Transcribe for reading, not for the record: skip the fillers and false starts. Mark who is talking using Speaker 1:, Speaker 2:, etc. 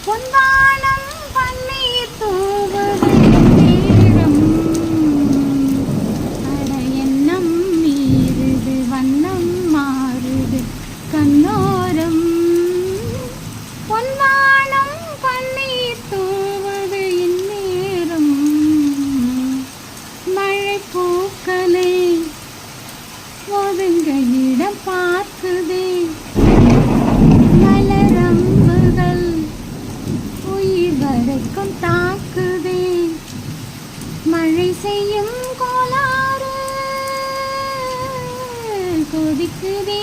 Speaker 1: பொன்வானம் பன்னீர் தூவது நேரம் அட எண்ணம் மீறுது வண்ணம் மாறுது கண்ணோரம் பொன்வானம் பன்னீர் தூவது இந்நேரம் மழை பூக்களை ஒதுங்க இடம் பார்க்குதே மலரம்புகள் உயிர் வரைக்கும் தாக்குதே மழை செய்யும் கோளாறு கொதிக்குதே